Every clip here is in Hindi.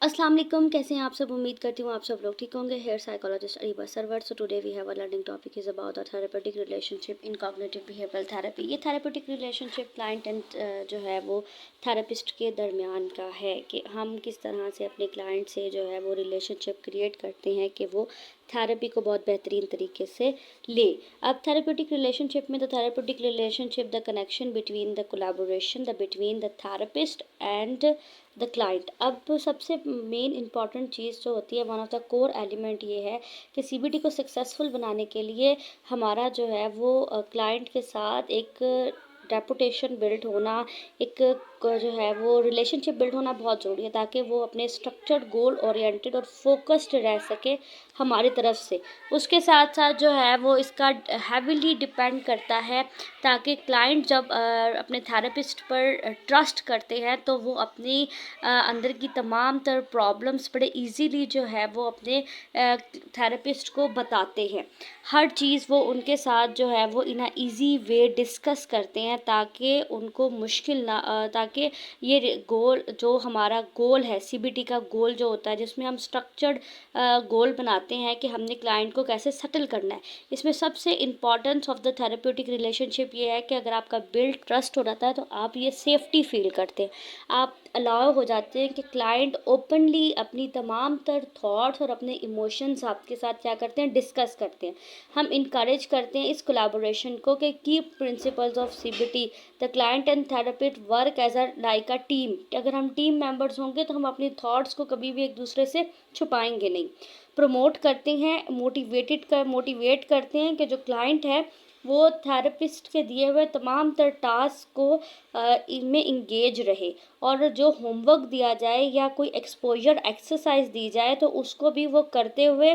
अस्सलाम वालेकुम, कैसे हैं आप सब। उम्मीद करती हूँ आप सब लोग ठीक होंगे। Here psychologist Areeba Sarwar. So today we have a learning topic is about the therapeutic relationship in cognitive behavioural therapy. ये थेरेपेटिक रिलेशनशिप क्लाइंट एंड जो है वो थेरेपिस्ट के दरमियान का है कि हम किस तरह से अपने क्लाइंट से जो है वो रिलेशनशिप क्रिएट करते हैं कि वो थेरेपी को बहुत बेहतरीन तरीके से ले। अब थेरेपेटिक रिलेशनशिप में the therapeutic relationship the connection between the collaboration the between the therapist and the client. अब सबसे मेन इंपॉर्टेंट चीज़ जो होती है, one of the core element ये है कि सीबीटी को सक्सेसफुल बनाने के लिए हमारा जो है वो क्लाइंट के साथ एक रेपुटेशन बिल्ड होना, एक जो है वो रिलेशनशिप बिल्ड होना बहुत ज़रूरी है, ताकि वो अपने स्ट्रक्चर्ड गोल ओरिएंटेड और फोकस्ड रह सके हमारी तरफ से। उसके साथ साथ जो है वो इसका हैविली डिपेंड करता है, ताकि क्लाइंट जब अपने थेरेपिस्ट पर ट्रस्ट करते हैं तो वो अपनी अंदर की तमाम तर प्रॉब्लम्स बड़े इजीली जो है वो अपने थेरेपिस्ट को बताते हैं। हर चीज़ वो उनके साथ जो है वो इन अ ईजी वे डिस्कस करते हैं, ताकि उनको मुश्किल ना ताकि ये गोल जो हमारा गोल है, सीबीटी का गोल जो होता है जिसमें हम स्ट्रक्चर्ड गोल बनाते हैं कि हमने क्लाइंट को कैसे सेटल करना है। इसमें सबसे importance of the therapeutic relationship ये है कि अगर आपका बिल्ड ट्रस्ट हो जाता है तो आप ये सेफ्टी फील करते हैं, आप अलाउ हो जाते हैं कि क्लाइंट ओपनली अपनी तमाम तर थॉट्स और अपने इमोशंस आपके साथ क्या करते हैं, डिस्कस करते हैं। हम इनकरेज करते हैं इस कोलैबोरेशन को कि key principles of CBT the client and therapist work as a like a team. अगर हम टीम मेंबर्स होंगे तो हम अपनी थॉट्स को कभी भी एक दूसरे से छुपाएंगे नहीं। प्रमोट करते हैं, मोटिवेट करते हैं कि जो क्लाइंट है वो थेरेपिस्ट के दिए हुए तमाम तर टास्क को इनमें इंगेज रहे, और जो होमवर्क दिया जाए या कोई एक्सपोजर एक्सरसाइज दी जाए तो उसको भी वो करते हुए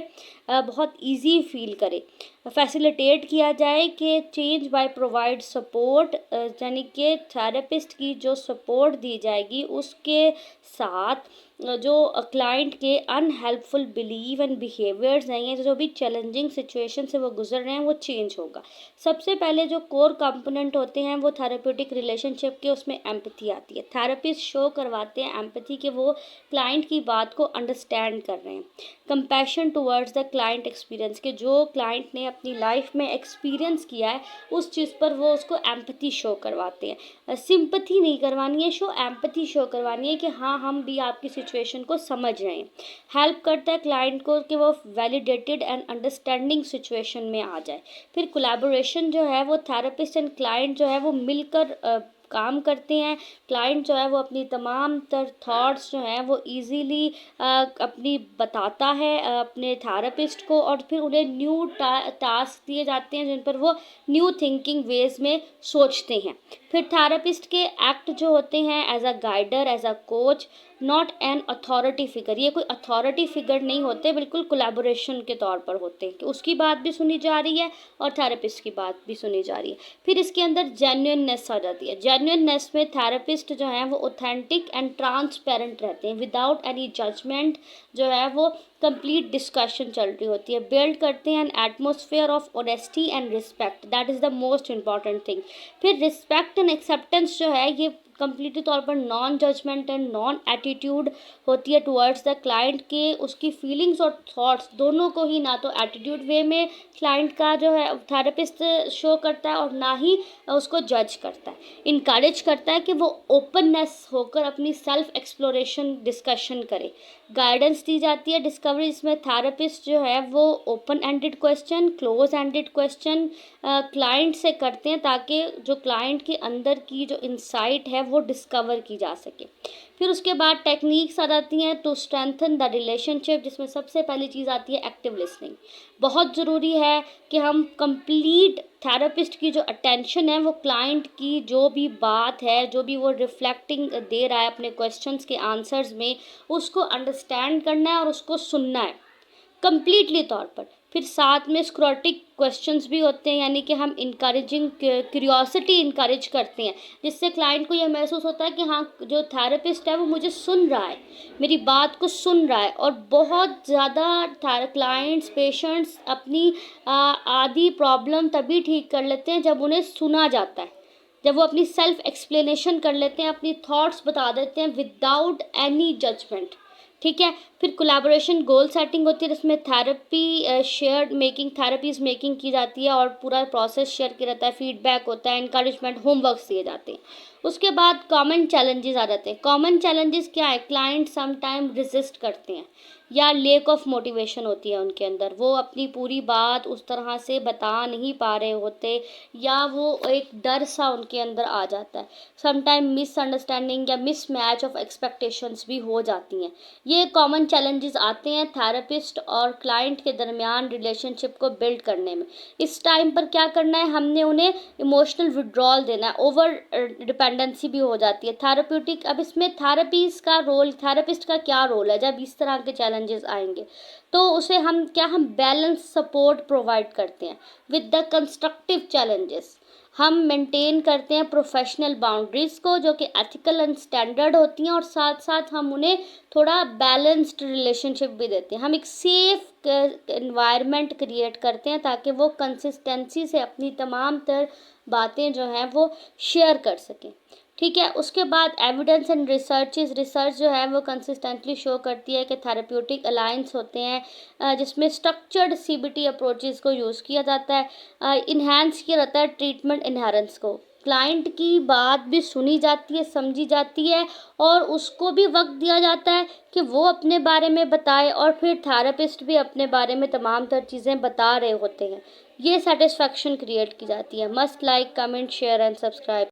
बहुत इजी फील करे। फैसिलिटेट किया जाए कि चेंज बाय प्रोवाइड सपोर्ट, यानी कि थेरेपिस्ट की जो सपोर्ट दी जाएगी उसके साथ जो क्लाइंट के अनहेल्पफुल बिलीव एंड बिहेवियर्स हैं, ये जो भी चैलेंजिंग सिचुएशन से वो गुजर रहे हैं वो चेंज होगा। सबसे पहले जो कोर कंपोनेंट होते हैं वो थेरेप्यूटिक रिलेशनशिप के, उसमें एम्पैथी आती है। थेरेपिस्ट शो करवाते हैं एम्पैथी कि वो क्लाइंट की बात को अंडरस्टैंड कर रहे हैं। Compassion towards the client experience, के जो क्लाइंट ने अपनी लाइफ में एक्सपीरियंस किया है उस चीज़ पर वो उसको एम्पैथी शो करवाते हैं। सिंपैथी नहीं करवानी है शो, एम्पैथी शो करवानी है कि हाँ हम भी आपकी सिचुएशन को समझ रहे हैं। हेल्प करता है क्लाइंट को कि वो वैलिडेटेड एंड अंडरस्टैंडिंग सिचुएशन में आ जाए। फिर कोलैबोरेशन जो है वो थेरेपिस्ट एंड क्लाइंट जो है वो मिलकर काम करते हैं। क्लाइंट जो है वो अपनी तमाम तर थॉट्स जो हैं वो इजीली अपनी बताता है अपने थेरेपिस्ट को, और फिर उन्हें न्यू टास्क दिए जाते हैं जिन पर वो न्यू थिंकिंग वेज में सोचते हैं। फिर थेरेपिस्ट के एक्ट जो होते हैं as a guider, as a coach, not an authority figure. ये कोई अथॉरिटी फिगर नहीं होते, बिल्कुल कोलैबोरेशन के तौर पर होते हैं कि उसकी बात भी सुनी जा रही है और थेरेपिस्ट की बात भी सुनी जा रही है। फिर इसके अंदर जेन्युइननेस आ जाती है। जेन्युइननेस में थेरेपिस्ट जो है वो ऑथेंटिक एंड ट्रांसपेरेंट रहते हैं, विदाउट एनी जजमेंट जो है वो कंप्लीट डिस्कशन चल रही होती है। बिल्ड करते हैं an atmosphere of honesty and respect, that is the most important thing. फिर रिस्पेक्ट एंड एक्सेप्टेंस जो है ये कंप्लीटली तौर पर non judgement and non attitude होती है टुवर्ड्स द क्लाइंट के, उसकी फीलिंग्स और थॉट्स दोनों को ही ना तो एटीट्यूड वे में क्लाइंट का जो है थेरेपिस्ट शो करता है और ना ही उसको जज करता है। इनकरेज करता है कि वो ओपननेस होकर अपनी सेल्फ एक्सप्लोरेशन डिस्कशन करे। गाइडेंस दी जाती है डिस्कवरी, इसमें थेरेपिस्ट जो है वो open ended question, close ended question client से करते हैं, ताकि जो क्लाइंट के अंदर की जो इंसाइट है वो डिस्कवर की जा सके। फिर उसके बाद टेक्निक्स आ जाती हैं टू स्ट्रेंथन द रिलेशनशिप, जिसमें सबसे पहली चीज़ आती है एक्टिव लिसनिंग। बहुत ज़रूरी है कि हम कंप्लीट थेरेपिस्ट की जो अटेंशन है वो क्लाइंट की जो भी बात है, जो भी वो रिफ्लेक्टिंग दे रहा है अपने क्वेश्चंस के आंसर्स में, उसको अंडरस्टैंड करना है और उसको सुनना है कंप्लीटली तौर पर। फिर साथ में स्क्रोटिक क्वेश्चंस भी होते हैं, यानी कि हम इनकरेजिंग क्यूरियोसिटी इनकरेज करते हैं, जिससे क्लाइंट को यह महसूस होता है कि हाँ जो थेरेपिस्ट है वो मुझे सुन रहा है, मेरी बात को सुन रहा है। और बहुत ज़्यादा क्लाइंट्स पेशेंट्स अपनी आधी प्रॉब्लम तभी ठीक कर लेते हैं जब उन्हें सुना जाता है, जब वो अपनी सेल्फ एक्सप्लेनेशन कर लेते हैं, अपनी थॉट्स बता देते हैं विदाउट एनी जजमेंट। ठीक है। फिर कोलैबोरेशन गोल सेटिंग होती है, जिसमें therapy share making therapies making की जाती है और पूरा प्रोसेस शेयर किया जाता है, फीडबैक होता है, इंकरेजमेंट, होमवर्क्स दिए जाते हैं। उसके बाद कॉमन चैलेंजेस आ जाते हैं। कॉमन चैलेंजेस क्या है? क्लाइंट समटाइम रेजिस्ट करते हैं या लेक ऑफ मोटिवेशन होती है उनके अंदर, वो अपनी पूरी बात उस तरह से बता नहीं पा रहे होते, या वो एक डर सा उनके अंदर आ जाता है। समटाइम मिसअंडरस्टैंडिंग या मिसमैच ऑफ एक्सपेक्टेशंस भी हो जाती हैं। ये कॉमन चैलेंजेस आते हैं थेरेपिस्ट और क्लाइंट के दरमियान रिलेशनशिप को बिल्ड करने में। इस टाइम पर क्या करना है? हमने उन्हें इमोशनल विड्रॉल देना है, ओवर डिपेंडेंसी भी हो जाती है थेरेप्यूटिक। अब इसमें थेरेपिस्ट का क्या रोल है जब इस तरह के चैलेंजेस आएंगे? तो उसे हम बैलेंस सपोर्ट प्रोवाइड करते हैं विद द कंस्ट्रक्टिव चैलेंजेस। हम मेंटेन करते हैं प्रोफेशनल बाउंड्रीज को, जो कि एथिकल एंड स्टैंडर्ड होती हैं, और साथ साथ हम उन्हें थोड़ा बैलेंस्ड रिलेशनशिप भी देते हैं। हम एक सेफ एनवायरनमेंट क्रिएट करते हैं ताकि वो कंसिस्टेंसी से अपनी तमाम तर बातें जो हैं वो शेयर कर सकें। ठीक है। उसके बाद एविडेंस एंड रिसर्च जो है वो कंसिस्टेंटली शो करती है कि थेरेप्यूटिक अलायंस होते हैं जिसमें स्ट्रक्चर्ड सीबीटी अप्रोचेस को यूज़ किया जाता है, इन्हांस किया जाता है ट्रीटमेंट इनहेरेंस को। क्लाइंट की बात भी सुनी जाती है, समझी जाती है, और उसको भी वक्त दिया जाता है कि वो अपने बारे में बताए, और फिर थेरेपिस्ट भी अपने बारे में तमाम तर चीज़ें बता रहे होते हैं। ये सेटिस्फैक्शन क्रिएट की जाती है। Must like, comment, share and subscribe.